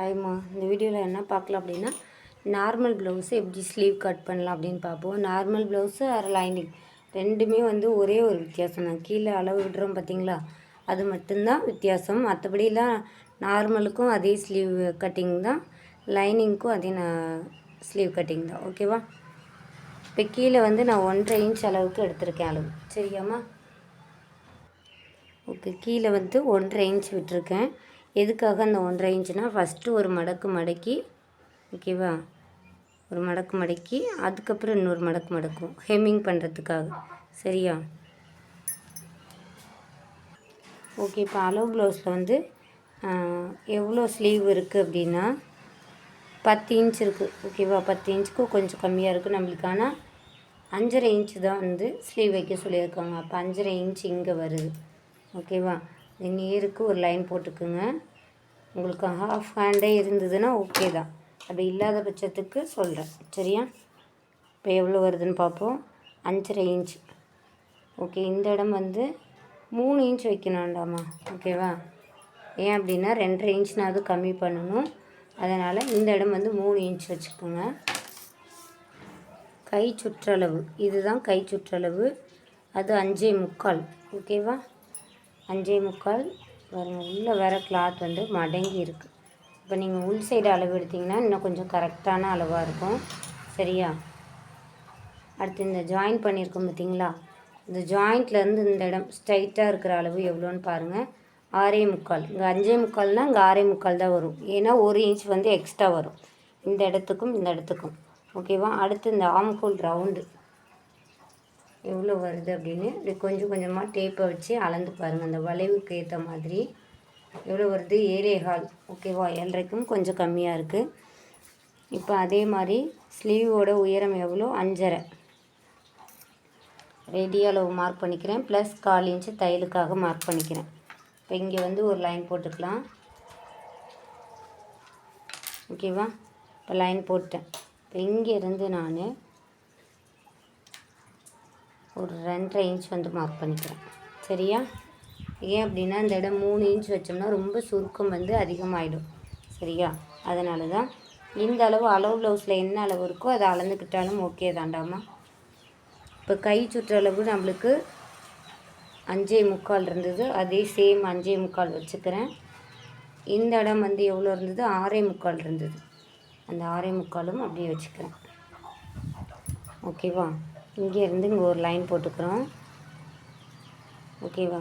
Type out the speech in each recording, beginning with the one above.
ஆயிம்மா இந்த வீடியோவில் என்ன பார்க்கலாம் அப்படின்னா நார்மல் ப்ளவுஸு எப்படி ஸ்லீவ் கட் பண்ணலாம் அப்படின்னு பார்ப்போம். நார்மல் ப்ளவுஸு ஆர் லைனிங் ரெண்டுமே வந்து ஒரே ஒரு வித்தியாசம் தான். கீழே அளவு விடுறோம் பார்த்தீங்களா, அது மட்டும்தான் வித்தியாசம். மற்றபடிலாம் நார்மலுக்கும் அதே ஸ்லீவ் கட்டிங் தான், லைனிங்க்கும் அதே ஸ்லீவ் கட்டிங் தான். ஓகேவா? இப்போ கீழே வந்து நான் 1.5 இன்ச் அளவுக்கு எடுத்திருக்கேன் அளவு. சரியாம்மா? ஓகே, கீழே வந்து 1.5 இன்ச் விட்டுருக்கேன். எதுக்காக அந்த 1.5 இன்ச்சுனால் ஃபஸ்ட்டு ஒரு மடக்கு மடக்கி, ஓகேவா, ஒரு மடக்கு மடக்கி அதுக்கப்புறம் இன்னொரு மடக்கு மடக்கும் ஹெம்மிங் பண்ணுறதுக்காக. சரியா? ஓகே, இப்போ அளவு ப்ளவுஸில் வந்து எவ்வளோ ஸ்லீவ் இருக்குது அப்படின்னா 10 இன்ச் இருக்குது. ஓகேவா? 10 இன்ச்சுக்கு கொஞ்சம் கம்மியாக இருக்குது நம்மளுக்கு. ஆனால் 5.5 இன்ச்சு தான் வந்து ஸ்லீவ் வைக்க சொல்லியிருக்காங்க. அப்போ 5.5 இன்ச் இங்கே வருது. ஓகேவா? நேருக்கு ஒரு லைன் போட்டுக்குங்க. உங்களுக்கு ஹாஃப் ஹேண்டே இருந்ததுன்னா ஓகே தான். அப்படி இல்லாத பட்சத்துக்கு சொல்கிறேன். சரியா? இப்போ எவ்வளோ வருதுன்னு பார்ப்போம். 5.5 இன்ச். ஓகே, இந்த இடம் வந்து 3 இன்ச் வைக்கணும் வேண்டாமா? ஓகேவா? ஏன் அப்படின்னா 2.5 இன்ச்னாவது கம்மி பண்ணணும். அதனால் இந்த இடம் வந்து 3 இன்ச் வச்சுக்கோங்க. கை சுற்றளவு இதுதான், கை சுற்றளவு அது 5.25. ஓகேவா? 5.25 பாருங்கள். உள்ளே வேறு கிளாத் வந்து மடங்கி இருக்குது. இப்போ நீங்கள் உள் சைடு அளவு எடுத்திங்கன்னா இன்னும் கொஞ்சம் கரெக்டான அளவாக இருக்கும். சரியா? அடுத்து இந்த ஜாயின் பண்ணியிருக்கோம் பார்த்தீங்களா, இந்த ஜாயிண்ட்லேருந்து இந்த இடம் ஸ்ட்ரைட்டாக இருக்கிற அளவு எவ்வளோன்னு பாருங்கள். 6.25. இங்கே 5.25னால் இங்கே 6.25 தான் வரும். ஏன்னா 1 இன்ச் வந்து எக்ஸ்ட்ரா வரும் இந்த இடத்துக்கும் இந்த இடத்துக்கும். ஓகேவா? அடுத்து இந்த ஆம்ஹோல் ரவுண்டு எவ்வளோ வருது அப்படின்னு இப்படி கொஞ்சம் கொஞ்சமாக டேப்பை வச்சு அளந்து பாருங்கள். அந்த வளைவுக்கு ஏற்ற மாதிரி எவ்வளோ வருது? 7.25. ஓகேவா? 7.5க்கும் கொஞ்சம் கம்மியாக இருக்குது. இப்போ அதே மாதிரி ஸ்லீவோட உயரம் எவ்வளோ? 5.5. ரெடி அளவு மார்க் பண்ணிக்கிறேன். ப்ளஸ் 1/4 இன்ச்சு தையலுக்காக மார்க் பண்ணிக்கிறேன். இப்போ இங்கே வந்து ஒரு லைன் போட்டுக்கலாம். ஓகேவா? இப்போ லைன் போட்டேன். இப்போ இங்கேருந்து நான் ஒரு 2.5 இன்ச் வந்து மார்க் பண்ணிக்கிறேன். சரியா? ஏன் அப்படின்னா இந்த இடம் 3 இன்ச் வச்சோம்னா ரொம்ப சுருக்கம் வந்து அதிகமாகிடும். சரியா? அதனால தான் இந்த அளவு ப்ளவுஸில் என்ன அளவு இருக்கோ அதை அளந்துக்கிட்டாலும் ஓகே தாண்டாமா. இப்போ கை சுற்றளவு நம்மளுக்கு 5.25 இருந்தது. அதே சேம் 5.25 வச்சுக்கிறேன். இந்த இடம் வந்து எவ்வளோ இருந்தது? 6.25 இருந்தது. அந்த 6.25ம் அப்படியே வச்சுக்கிறேன். ஓகேவா? இங்கேருந்து இங்கே ஒரு லைன் போட்டுக்கிறோம். ஓகேவா?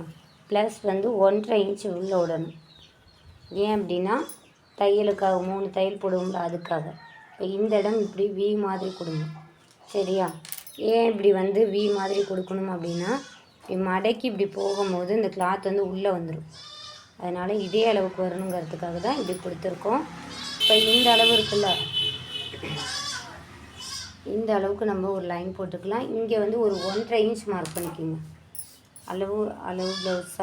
ப்ளஸ் வந்து 1.5 இன்ச் உள்ளே விடணும். ஏன் அப்படின்னா தையலுக்காக 3 தையல் போடுவோம்ல, அதுக்காக. இப்போ இந்த இடம் இப்படி வி மாதிரி கொடுங்க. சரியா? ஏன் இப்படி வந்து வி மாதிரி கொடுக்கணும் அப்படின்னா மடக்கி இப்படி போகும்போது இந்த கிளாத் வந்து உள்ளே வந்துடும். அதனால் இதே அளவுக்கு வரணுங்கிறதுக்காக தான் இப்படி கொடுத்துருக்கோம். இப்போ இந்த அளவு இருக்குல்ல, இந்த அளவுக்கு நம்ம ஒரு லைன் போட்டுக்கலாம். இங்கே வந்து ஒரு 1.5 இன்ச் மார்க் பண்ணிக்கோங்க. அளவு ப்ளவுஸ்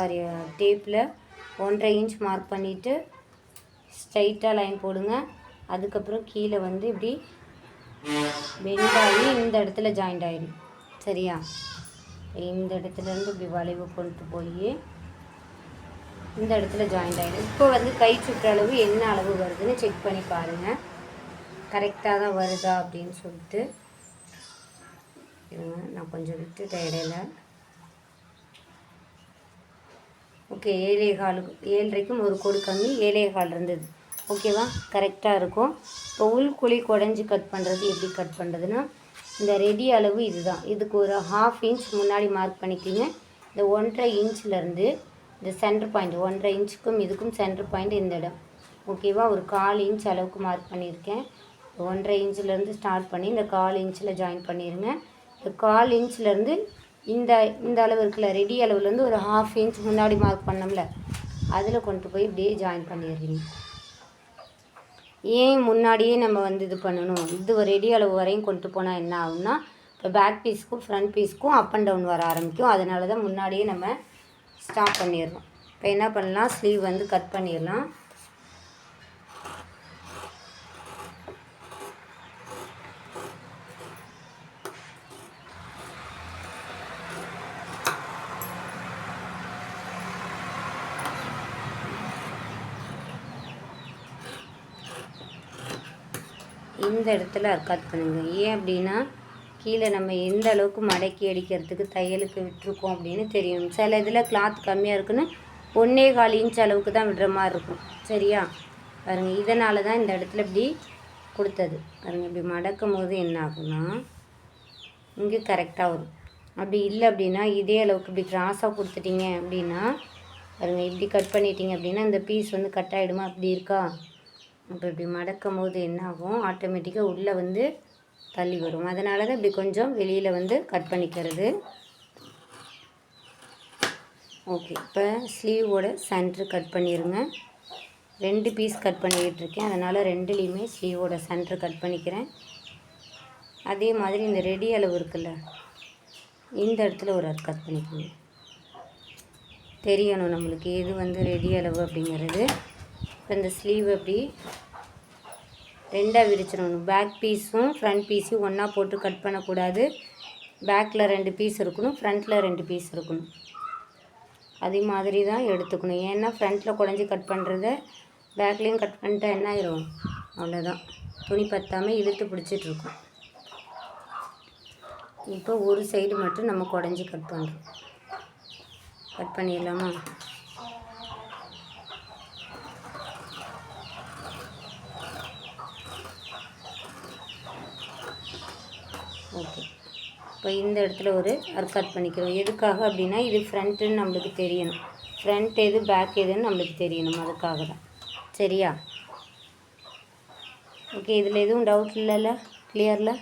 டேப்பில் 1.5 இன்ச் மார்க் பண்ணிவிட்டு ஸ்ட்ரைட்டாக லைன் போடுங்க. அதுக்கப்புறம் கீழே வந்து இப்படி பெண்டாகி இந்த இடத்துல ஜாயிண்ட் ஆகிடும். சரியா? இந்த இடத்துலேருந்து இப்படி வளைவு கொண்டு போய் இந்த இடத்துல ஜாயிண்ட் ஆகிடும். இப்போ வந்து கை சுற்றளவு என்ன அளவு வருதுன்னு செக் பண்ணி பாருங்கள். கரெக்டாக தான் வருதா அப்படின்னு சொல்லிட்டு. நான் கொஞ்சம் விட்டுட்டேன் இடையில. ஓகே, 7.25க்கும் ஒரு கோடு கம்மி 7.25 இருந்தது. ஓகேவா? கரெக்டாக இருக்கும். இப்போ உள்குழி குடஞ்சி கட் பண்ணுறது எப்படி கட் பண்ணுறதுன்னா இந்த ரெடி அளவு இதுதான். இதுக்கு ஒரு 1/2 இன்ச் முன்னாடி மார்க் பண்ணிக்கிங்க. இந்த 1.5 இன்ச்லேருந்து இந்த சென்டர் பாயிண்ட் 1.5 இன்ச்சுக்கும் இதுக்கும் சென்டர் பாயிண்ட் இந்த இடம். ஓகேவா? ஒரு 1/4 இன்ச் அளவுக்கு மார்க் பண்ணியிருக்கேன். 1.5 இன்ச்சிலேருந்து ஸ்டார்ட் பண்ணி இந்த 1/4 இன்ச்சில் ஜாயின் பண்ணிடுங்க. இந்த 1/4 இன்ச்லேருந்து இந்த அளவு இருக்குல்ல, ரெடி அளவுலேருந்து ஒரு 1/2 இன்ச் முன்னாடி மார்க் பண்ணோம்ல, அதில் கொண்டு போய் இப்படியே ஜாயின் பண்ணிடுறீங்க. ஏன் முன்னாடியே நம்ம வந்து இது பண்ணணும்? இது ஒரு ரெடி அளவு வரையும் கொண்டு போனால் என்ன ஆகும்னா, இப்போ பேக் பீஸ்க்கும் ஃப்ரண்ட் பீஸ்க்கும் அப் அண்ட் டவுன் வர ஆரம்பிக்கும். அதனால தான் முன்னாடியே நம்ம ஸ்டாப் பண்ணிடுறோம். இப்போ என்ன பண்ணலாம்? ஸ்லீவ் வந்து கட் பண்ணிடலாம். இந்த இடத்துல அர்க்காத் பண்ணுங்கள். ஏன் அப்படின்னா கீழே நம்ம எந்த அளவுக்கு மடக்கி அடிக்கிறதுக்கு தையலுக்கு விட்டுருக்கோம் அப்படின்னு தெரியும். சில இதில் கிளாத் கம்மியாக இருக்குன்னு 1.25 இன்ச் அளவுக்கு தான் விடுற மாதிரி இருக்கும். சரியா பாருங்கள், இதனால தான் இந்த இடத்துல இப்படி கொடுத்தது. பாருங்கள், இப்படி மடக்கும் போது என்ன ஆகும்னா இங்கே கரெக்டாக வரும். அப்படி இல்லை அப்படின்னா இதே அளவுக்கு இப்படி கிராஸாக கொடுத்துட்டிங்க அப்படின்னா பாருங்கள், இப்படி கட் பண்ணிட்டீங்க அப்படின்னா இந்த பீஸ் வந்து கட் ஆகிடுமா? அப்படி இருக்கா? இப்போ இப்படி மடக்கும் போது என்ன ஆகும், ஆட்டோமேட்டிக்காக உள்ளே வந்து தள்ளி வரும். அதனால தான் இப்படி கொஞ்சம் வெளியில் வந்து கட் பண்ணிக்கிறது. ஓகே, இப்போ ஸ்லீவோட சென்ட்ரு கட் பண்ணிடுங்க. 2 பீஸ் கட் பண்ணிக்கிட்டு இருக்கேன், அதனால் 2லேயுமே ஸ்லீவோட சென்ட்ரு கட் பண்ணிக்கிறேன். அதே மாதிரி இந்த ரெடி அளவு இருக்குல்ல, இந்த இடத்துல ஒரு கட் பண்ணிக்கோங்க. தெரியணும் நம்மளுக்கு எது வந்து ரெடி அளவு அப்படிங்கிறது. இப்போ இந்த ஸ்லீவ் அப்படி 2ஆக விரிச்சிடணும். பேக் பீஸும் ஃப்ரண்ட் பீஸையும் ஒன்றா போட்டு கட் பண்ணக்கூடாது. பேக்கில் 2 பீஸ் இருக்கணும், ஃப்ரண்ட்டில் 2 பீஸ் இருக்கணும். அதே மாதிரி தான் எடுத்துக்கணும். ஏன்னா ஃப்ரண்ட்டில் குடஞ்சி கட் பண்ணுறத பேக்லேயும் கட் பண்ணிட்டா என்ன ஆயிரும், அவ்வளோதான், துணி பற்றாமல் இழுத்து பிடிச்சிட்ருக்கும். இப்போ ஒரு சைடு மட்டும் நம்ம குடஞ்சி கட் பண்ணுறோம். கட் பண்ணிடலாமா? ஓகே, இப்போ இந்த இடத்துல ஒரு அர்க்காத் பண்ணிக்கிறோம். எதுக்காக அப்படின்னா இது ஃப்ரண்ட்டுன்னு நம்மளுக்கு தெரியணும். ஃப்ரண்ட் எது பேக் எதுன்னு நம்மளுக்கு தெரியணும், அதுக்காக தான். சரியா? ஓகே, இதில் எதுவும் டவுட் இல்லைல்ல? கிளியரில்?